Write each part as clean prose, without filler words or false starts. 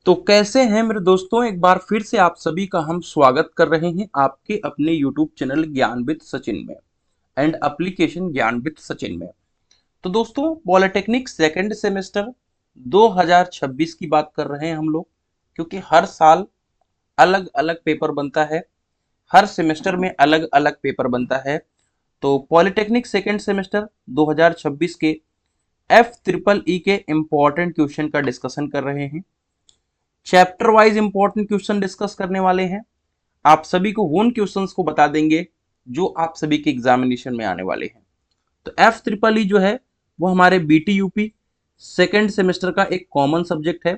तो कैसे हैं मेरे दोस्तों। एक बार फिर से आप सभी का हम स्वागत कर रहे हैं आपके अपने YouTube चैनल ज्ञान विद सचिन में एंड एप्लीकेशन ज्ञान विद सचिन में। तो दोस्तों, पॉलिटेक्निक सेकंड सेमेस्टर 2026 की बात कर रहे हैं हम लोग, क्योंकि हर साल अलग अलग पेपर बनता है, हर सेमेस्टर में अलग अलग पेपर बनता है। तो पॉलिटेक्निक सेकंड सेमेस्टर 2026 के F EEE के इम्पोर्टेंट क्वेश्चन का डिस्कशन कर रहे हैं। Chapter wise important question discuss करने वाले हैं। आप सभी को उन क्वेश्चंस को बता देंगे जो आप सभी के एग्जामिनेशन में आने वाले हैं। तो F EEE जो है वो हमारे BT UP सेकेंड सेमेस्टर का एक कॉमन सब्जेक्ट है।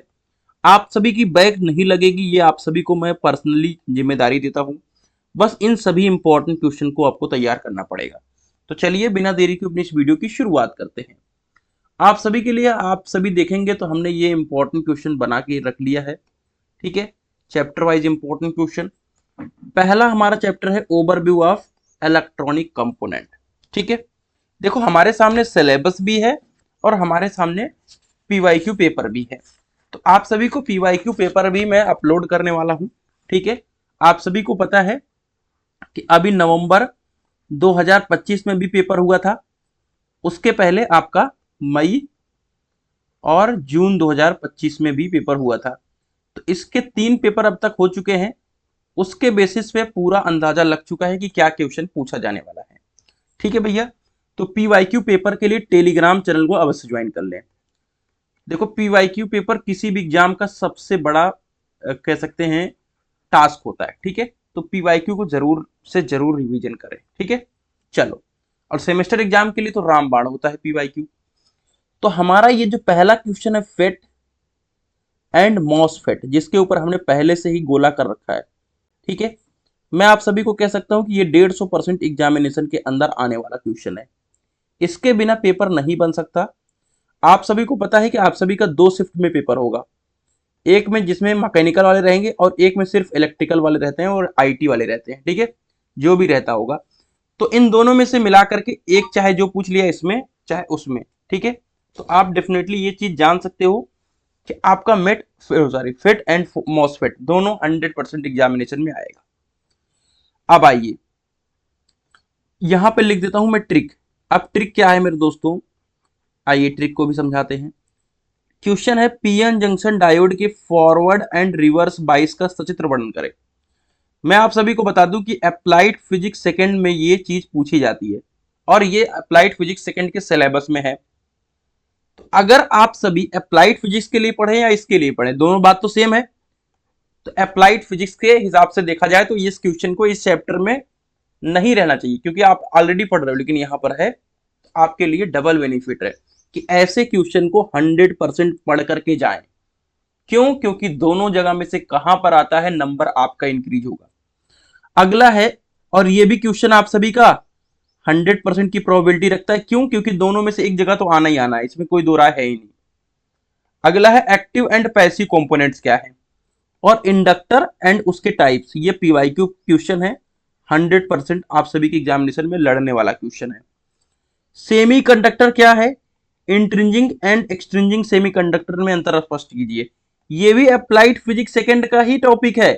आप सभी की बैक नहीं लगेगी, ये आप सभी को मैं पर्सनली जिम्मेदारी देता हूं। बस इन सभी इंपॉर्टेंट क्वेश्चन को आपको तैयार करना पड़ेगा। तो चलिए बिना देरी के अपनी इस वीडियो की शुरुआत करते हैं। आप सभी के लिए, आप सभी देखेंगे तो हमने ये इंपॉर्टेंट क्वेश्चन बना के रख लिया है। ठीक है, चैप्टर वाइज इंपॉर्टेंट क्वेश्चन। पहला हमारा चैप्टर है ओवरव्यू ऑफ इलेक्ट्रॉनिक कंपोनेंट। ठीक है, देखो हमारे सामने सिलेबस भी है और हमारे सामने PYQ पेपर भी है। तो आप सभी को PYQ पेपर भी मैं अपलोड करने वाला हूं। ठीक है, आप सभी को पता है कि अभी नवंबर 2025 में भी पेपर हुआ था, उसके पहले आपका मई और जून 2025 में भी पेपर हुआ था। तो इसके 3 पेपर अब तक हो चुके हैं। उसके बेसिस पे पूरा अंदाजा लग चुका है कि क्या क्वेश्चन पूछा जाने वाला है। ठीक है भैया, तो PYQ पेपर के लिए टेलीग्राम चैनल को अवश्य ज्वाइन कर लें। देखो, PYQ पेपर किसी भी एग्जाम का सबसे बड़ा कह सकते हैं टास्क होता है। ठीक है, तो PYQ को जरूर से जरूर रिवीजन करें। ठीक है, चलो। और सेमेस्टर एग्जाम के लिए तो रामबाण होता है PYQ। तो हमारा ये जो पहला क्वेश्चन है फेट एंड मॉसफेट, जिसके ऊपर हमने पहले से ही गोला कर रखा है। ठीक है, मैं आप सभी को कह सकता हूं कि ये 150% एग्जामिनेशन के अंदर आने वाला क्वेश्चन है। इसके बिना पेपर नहीं बन सकता। आप सभी को पता है कि आप सभी का 2 शिफ्ट में पेपर होगा, एक में जिसमें मैकेनिकल वाले रहेंगे और एक में सिर्फ इलेक्ट्रिकल वाले रहते हैं और IT वाले रहते हैं। ठीक है, जो भी रहता होगा, तो इन दोनों में से मिला करके एक चाहे जो पूछ लिया इसमें चाहे उसमें। ठीक है, तो आप डेफिनेटली ये चीज जान सकते हो कि आपका फिट एंड मॉसफेट दोनों 100% एग्जामिनेशन में आएगा। अब आइए, यहां पे लिख देता हूं मैं ट्रिक। अब ट्रिक क्या है मेरे दोस्तों, आइए ट्रिक को भी समझाते हैं। क्वेश्चन है PN जंक्शन डायोड के फॉरवर्ड एंड रिवर्स बाइस का सचित्र वर्णन करें। मैं आप सभी को बता दूं कि अप्लाइड फिजिक्स सेकंड में ये चीज पूछी जाती है और ये अप्लाइड फिजिक्स सेकंड के सिलेबस में है। तो अगर आप सभी अप्लाइड फिजिक्स के लिए पढ़े या इसके लिए पढ़े, दोनों बात तो सेम है। तो अप्लाइड फिजिक्स के हिसाब से देखा जाए तो इस क्वेश्चन को इस चैप्टर में नहीं रहना चाहिए, क्योंकि आप ऑलरेडी पढ़ रहे हो, लेकिन यहां पर है तो आपके लिए डबल बेनिफिट है कि ऐसे क्वेश्चन को 100% पढ़ करके जाएं। क्यों? क्योंकि दोनों जगह में से कहां पर आता है नंबर आपका इंक्रीज होगा। अगला है, और ये भी क्वेश्चन आप सभी का 100% की प्रोबेबिलिटी रखता है। क्यों? क्योंकि दोनों में से एक जगह तो आना ही आना है, इसमें कोई दो राय है ही नहीं। अगला है एक्टिव एंड पैसिव कंपोनेंट्स क्या है, और इंडक्टर एंड उसके टाइप्स। ये PYQ क्वेश्चन है, 100% आप सभी के एग्जामिनेशन में लड़ने वाला क्वेश्चन है। सेमीकंडक्टर क्या है, इंट्रिंजिंग एंड एक्सट्रिंजिंग सेमीकंडक्टर में अंतर स्पष्ट कीजिए। ये भी अप्लाइड फिजिक्स सेकंड का ही टॉपिक है,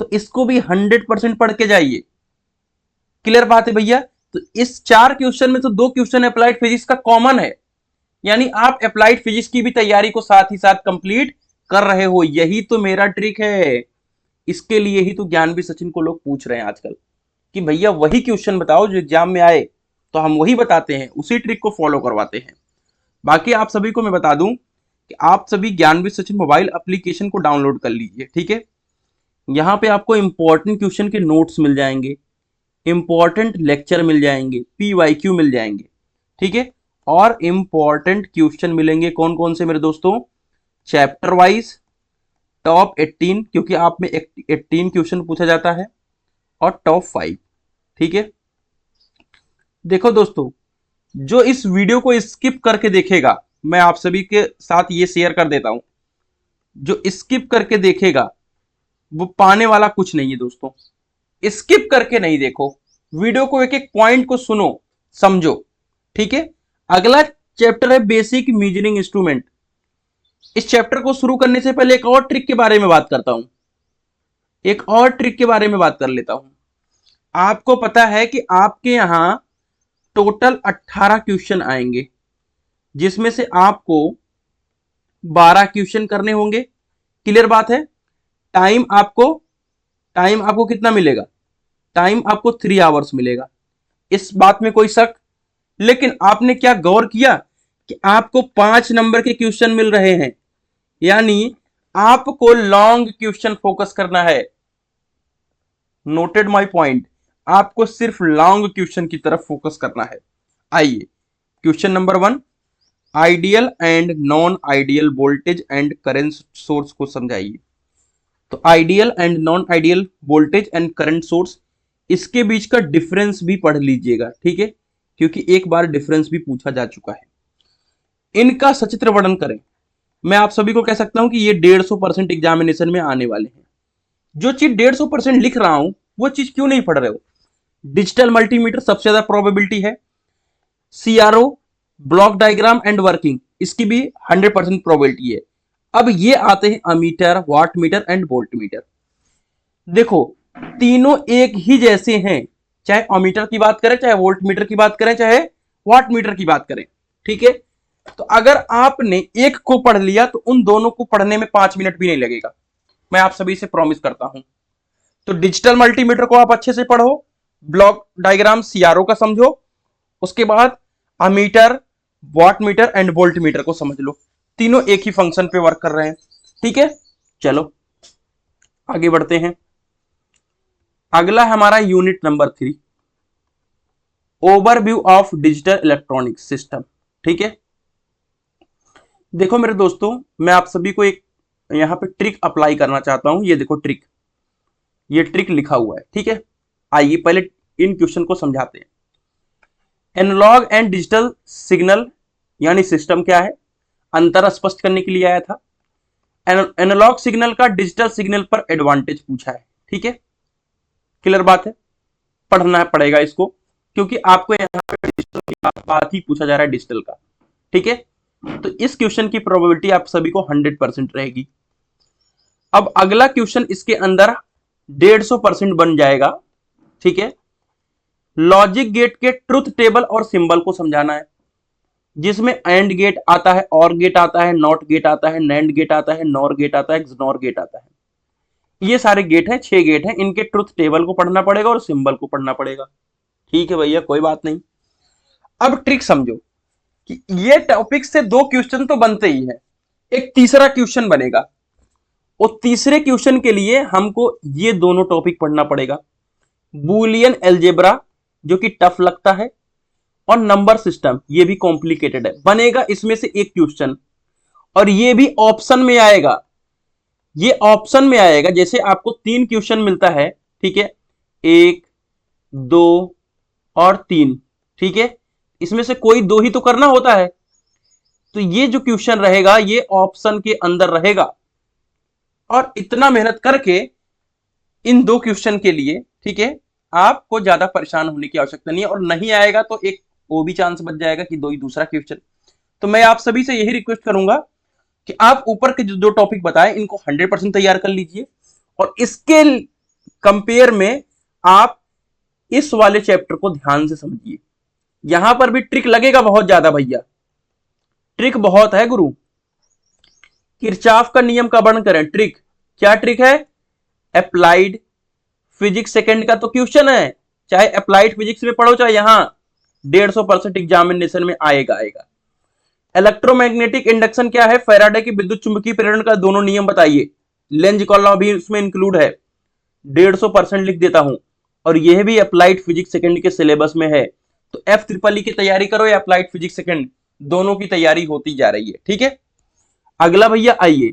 तो इसको भी 100% पढ़ के जाइए। क्लियर बात है भैया। तो इस 4 क्वेश्चन में तो 2 क्वेश्चन अप्लाइड फिजिक्स का कॉमन है, यानी आप अप्लाइड फिजिक्स की भी तैयारी को साथ ही साथ कंप्लीट कर रहे हो। यही तो मेरा ट्रिक है। इसके लिए ही तो ज्ञान भी सचिन को लोग पूछ रहे हैं आजकल कि भैया वही क्वेश्चन बताओ जो एग्जाम में आए, तो हम वही बताते हैं, उसी ट्रिक को फॉलो करवाते हैं। बाकी आप सभी को मैं बता दूं कि आप सभी ज्ञान भी सचिन मोबाइल एप्लीकेशन को डाउनलोड कर लीजिए। ठीक है, यहां पे आपको इंपॉर्टेंट क्वेश्चन के नोट्स मिल जाएंगे, इंपॉर्टेंट लेक्चर मिल जाएंगे, PYQ मिल जाएंगे। ठीक है, और इंपॉर्टेंट क्वेश्चन मिलेंगे कौन कौन से मेरे दोस्तों, चैप्टर वाइज टॉप 18, क्योंकि आप में 18 क्वेश्चन पूछा जाता है, और टॉप 5। ठीक है, देखो दोस्तों, जो इस वीडियो को स्किप करके देखेगा, मैं आप सभी के साथ ये शेयर कर देता हूं, जो स्किप करके देखेगा वो पाने वाला कुछ नहीं है दोस्तों। स्किप करके नहीं देखो, वीडियो को एक एक पॉइंट को सुनो, समझो। ठीक है, अगला चैप्टर है बेसिक मेजरिंग इंस्ट्रूमेंट। इस चैप्टर को शुरू करने से पहले एक और ट्रिक के बारे में बात करता हूं, एक और ट्रिक के बारे में बात कर लेता हूं। आपको पता है कि आपके यहां टोटल 18 क्वेश्चन आएंगे, जिसमें से आपको 12 क्वेश्चन करने होंगे। क्लियर बात है। टाइम आपको कितना मिलेगा? टाइम आपको 3 आवर्स मिलेगा, इस बात में कोई शक? लेकिन आपने क्या गौर किया कि आपको 5 नंबर के क्वेश्चन मिल रहे हैं, यानी आपको लॉन्ग क्वेश्चन फोकस करना है। नोटेड माय पॉइंट, आपको सिर्फ लॉन्ग क्वेश्चन की तरफ फोकस करना है। आइए question number 1, ideal and non ideal voltage and current source को समझाइए। तो ideal and non ideal voltage and current source, इसके बीच का डिफरेंस भी पढ़ लीजिएगा, ठीक है, क्योंकि एक बार डिफरेंस भी पूछा जा चुका है। इनका सचित्र वर्णन करें। मैं आप सभी को कह सकता हूं कि ये 150% एग्जामिनेशन में आने वाले हैं। जो चीज 150% लिख रहा हूं वो चीज क्यों नहीं पढ़ रहे हो? डिजिटल मल्टीमीटर सबसे ज्यादा प्रोबेबिलिटी है, CRO, block diagram and working, इसकी भी 100% प्रोबेबिलिटी है। अब ये आते हैं ammeter, wattmeter and voltmeter. देखो तीनों एक ही जैसे हैं, चाहे अमीटर की बात करें, चाहे वोल्ट मीटर की बात करें, चाहे वाट मीटर की बात करें, ठीक है। तो अगर आपने एक को पढ़ लिया तो उन दोनों को पढ़ने में 5 मिनट भी नहीं लगेगा, मैं आप सभी से प्रॉमिस करता हूं। तो डिजिटल मल्टीमीटर को आप अच्छे से पढ़ो, ब्लॉक डायग्राम सीआरओ का समझो, उसके बाद ammeter, wattmeter and voltmeter को समझ लो। तीनों एक ही फंक्शन पे वर्क कर रहे हैं, ठीक है। चलो आगे बढ़ते हैं। अगला हमारा unit number 3, overview of digital electronic system, ठीक है। देखो मेरे दोस्तों, मैं आप सभी को एक यहां पे ट्रिक अप्लाई करना चाहता हूं। ये देखो ट्रिक, ये ट्रिक लिखा हुआ है, ठीक है। आइए पहले इन क्वेश्चन को समझाते हैं। एनालॉग एंड डिजिटल सिग्नल यानी सिस्टम क्या है, अंतर स्पष्ट करने के लिए आया था। एनालॉग सिग्नल का डिजिटल सिग्नल पर एडवांटेज पूछा है, ठीक है। क्लियर बात है, पढ़ना पड़ेगा इसको, क्योंकि आपको यहाँ पे डिजिटल की बात ही पूछा जा रहा है, डिजिटल का, ठीक है। तो इस क्वेश्चन की प्रोबेबिलिटी आप सभी को 100% रहेगी। अब अगला क्वेश्चन इसके अंदर 150% बन जाएगा, ठीक है। लॉजिक गेट के ट्रुथ टेबल और सिंबल को समझाना है, जिसमें एंड गेट आता है, और गेट आता है, नॉट गेट आता है, नैंड गेट आता है, नॉर गेट आता है, एक्सनॉर गेट आता है। ये सारे गेट हैं, 6 गेट हैं। इनके ट्रुथ टेबल को पढ़ना पड़ेगा और सिंबल को पढ़ना पड़ेगा, ठीक है भैया, कोई बात नहीं। अब ट्रिक समझो कि ये टॉपिक से 2 क्वेश्चन तो बनते ही है, एक तीसरा क्वेश्चन बनेगा, और तीसरे क्वेश्चन के लिए हमको ये दोनों टॉपिक पढ़ना पड़ेगा। बूलियन एल्जेब्रा जो कि टफ लगता है, और नंबर सिस्टम ये भी कॉम्प्लिकेटेड है। बनेगा इसमें से एक क्वेश्चन, और ये भी ऑप्शन में आएगा। ये ऑप्शन में आएगा, जैसे आपको 3 क्वेश्चन मिलता है, ठीक है, 1, 2 और 3, ठीक है। इसमें से कोई 2 ही तो करना होता है, तो ये जो क्वेश्चन रहेगा ये ऑप्शन के अंदर रहेगा। और इतना मेहनत करके इन 2 क्वेश्चन के लिए, ठीक है, आपको ज्यादा परेशान होने की आवश्यकता नहीं है। और नहीं आएगा तो एक वो भी चांस बच जाएगा कि 2 ही दूसरा क्वेश्चन। तो मैं आप सभी से यही रिक्वेस्ट करूंगा कि आप ऊपर के जो 2 टॉपिक बताए इनको 100% तैयार कर लीजिए, और इसके कंपेयर में आप इस वाले चैप्टर को ध्यान से समझिए। यहां पर भी ट्रिक लगेगा बहुत ज्यादा भैया, ट्रिक बहुत है गुरु। किरचॉफ का नियम का वर्णन करें। ट्रिक क्या ट्रिक है? अप्लाइड फिजिक्स सेकंड का तो क्वेश्चन है, चाहे अप्लाइड फिजिक्स में पढ़ो चाहे यहां 150% एग्जामिनेशन में आएगा। इलेक्ट्रोमैग्नेटिक इंडक्शन क्या है? फैराडे की विद्युत चुंबकीय प्रेरण का दोनों नियम बताइए। लेंज का लॉ भी उसमें इंक्लूड है, 150% लिख देता हूं, और यह भी अप्लाइड फिजिक्स सेकंड के सिलेबस में है। तो एफ ट्रिपल ई की तैयारी करो या अप्लाइड फिजिक्स सेकंड, दोनों की तैयारी होती जा रही है, ठीक है। अगला भैया आइए,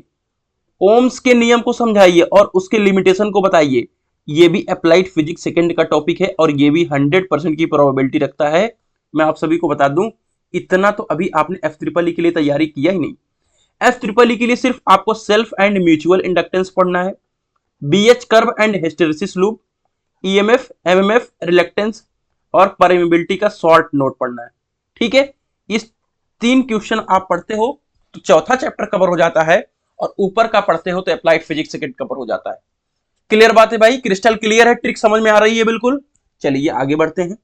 ओम्स के नियम को समझाइए और उसके लिमिटेशन को बताइए। ये भी अप्लाइड फिजिक्स सेकंड का टॉपिक है, और ये भी 100% की प्रोबेबिलिटी रखता है। मैं आप सभी को बता दूं, इतना तो अभी आपने एफ ट्रिपल ई के लिए तैयारी किया ही नहीं। एफ ट्रिपल ई के लिए सिर्फ आपको सेल्फ एंड म्यूचुअल इंडक्टेंस पढ़ना है, BH curve and hysteresis loop, EMF, MMF, reluctance और परमेबिलिटी का शॉर्ट नोट पढ़ना है, ठीक है। इस 3 क्वेश्चन आप पढ़ते हो तो चौथा चैप्टर कवर हो जाता है, और ऊपर का पढ़ते हो तो अप्लाइड फिजिक्स सेकंड कवर हो जाता है। क्लियर बात है भाई, क्रिस्टल क्लियर है, ट्रिक समझ में आ रही है बिल्कुल। चलिए आगे बढ़ते हैं,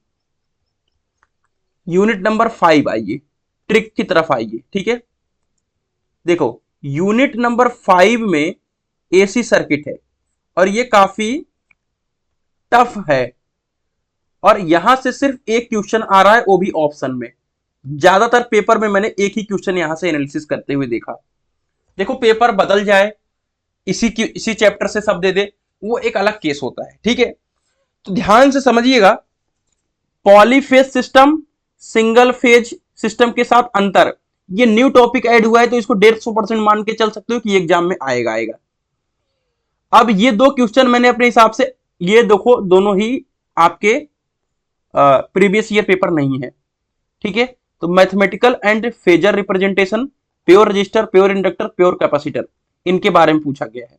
यूनिट नंबर 5 आइए, ट्रिक की तरफ आइए। ठीक है, देखो यूनिट नंबर 5 में एसी सर्किट है, और ये काफी टफ है, और यहां से सिर्फ एक क्वेश्चन आ रहा है, वो भी ऑप्शन में। ज्यादातर पेपर में मैंने एक ही क्वेश्चन यहां से एनालिसिस करते हुए देखा। देखो पेपर बदल जाए, इसी चैप्टर से सब दे दे, वो एक अलग केस होता है। ठीक है, तो ध्यान से समझिएगा, polyphase system single phase system के साथ अंतर, ये न्यू टॉपिक ऐड हुआ है, तो इसको 150% मान के चल सकते हो कि एग्जाम में आएगा आएगा। अब ये दो क्वेश्चन मैंने अपने हिसाब से, ये देखो दोनों ही आपके प्रीवियस ईयर पेपर नहीं है। ठीक है, तो mathematical and phasor representation, pure resistor, pure inductor, pure capacitor, इनके बारे में पूछा गया है,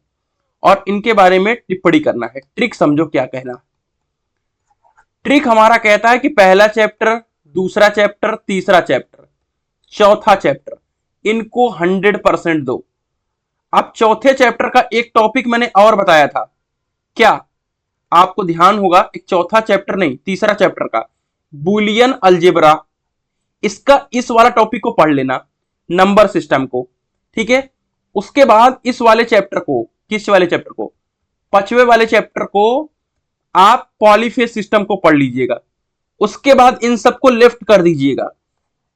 और इनके बारे में टिप्पणी करना है। ट्रिक समझो क्या कहना। ट्रिक हमारा कहता है कि पहला चैप्टर, दूसरा चैप्टर, तीसरा चैप्टर, चौथा चैप्टर, इनको 100% दो। अब चौथे चैप्टर का एक टॉपिक मैंने और बताया था, क्या आपको ध्यान होगा, एक चौथा चैप्टर नहीं, तीसरा चैप्टर का बुलियन अलजेब्रा, इसका इस वाला टॉपिक को पढ़ लेना, नंबर सिस्टम को। ठीक है, उसके बाद इस वाले चैप्टर को, किस वाले चैप्टर को, पांचवे वाले चैप्टर को आप पॉलीफेज सिस्टम को पढ़ लीजिएगा। उसके बाद इन सबको लेफ्ट कर दीजिएगा।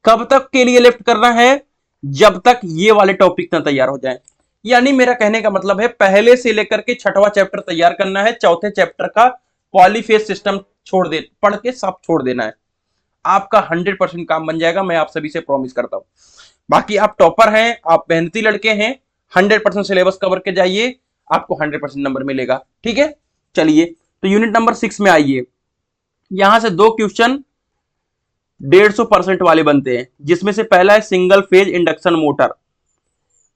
कब तक के लिए लेफ्ट करना है, जब तक ये वाले टॉपिक ना तैयार हो जाए। यानी मेरा कहने का मतलब है, पहले से लेकर के छठवां चैप्टर तैयार करना है, चौथे चैप्टर का पॉलीफेज सिस्टम छोड़ दे, पढ़ के सब छोड़ देना है। आपका 100% काम बन जाएगा, मैं आप सभी से प्रॉमिस करता हूं। बाकी आप टॉपर हैं, आप मेहनती लड़के हैं, 100% सिलेबस कवर के जाइए, आपको 100% नंबर मिलेगा। ठीक है, चलिए तो यूनिट नंबर 6 में आइए। यहां से दो क्वेश्चन 150% वाले बनते हैं, जिसमें से पहला है सिंगल फेज इंडक्शन मोटर,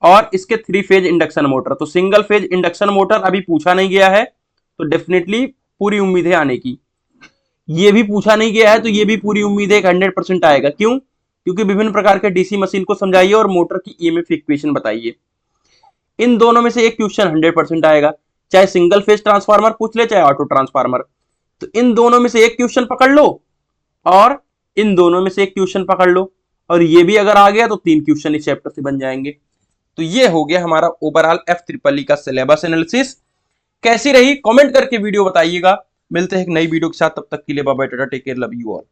और इसके 3 फेज इंडक्शन मोटर। तो सिंगल फेज इंडक्शन मोटर अभी पूछा नहीं गया है, तो डेफिनेटली पूरी उम्मीद है आने की। ये भी पूछा नहीं गया है, तो ये भी पूरी उम्मीद है 100% आएगा। क्यों? क्योंकि विभिन्न प्रकार के डीसी मशीन को समझाइए और मोटर की ईएमएफ इक्वेशन बताइए। इन दोनों में से एक क्वेश्चन 100% आएगा, चाहे सिंगल फेज ट्रांसफार्मर पूछ ले, चाहे ऑटो ट्रांसफार्मर। तो इन दोनों में से एक क्वेश्चन पकड़ लो, और इन दोनों में से एक क्वेश्चन पकड़ लो, और ये भी अगर आ गया तो 3 क्वेश्चन इस चैप्टर से बन जाएंगे। तो ये हो गया हमारा ओवरऑल F-EEE का सिलेबस एनालिसिस। कैसी रही कमेंट करके वीडियो बताइएगा। मिलते हैं एक नई वीडियो के साथ, तब तक के लिए bye bye, tata, take care, love you all.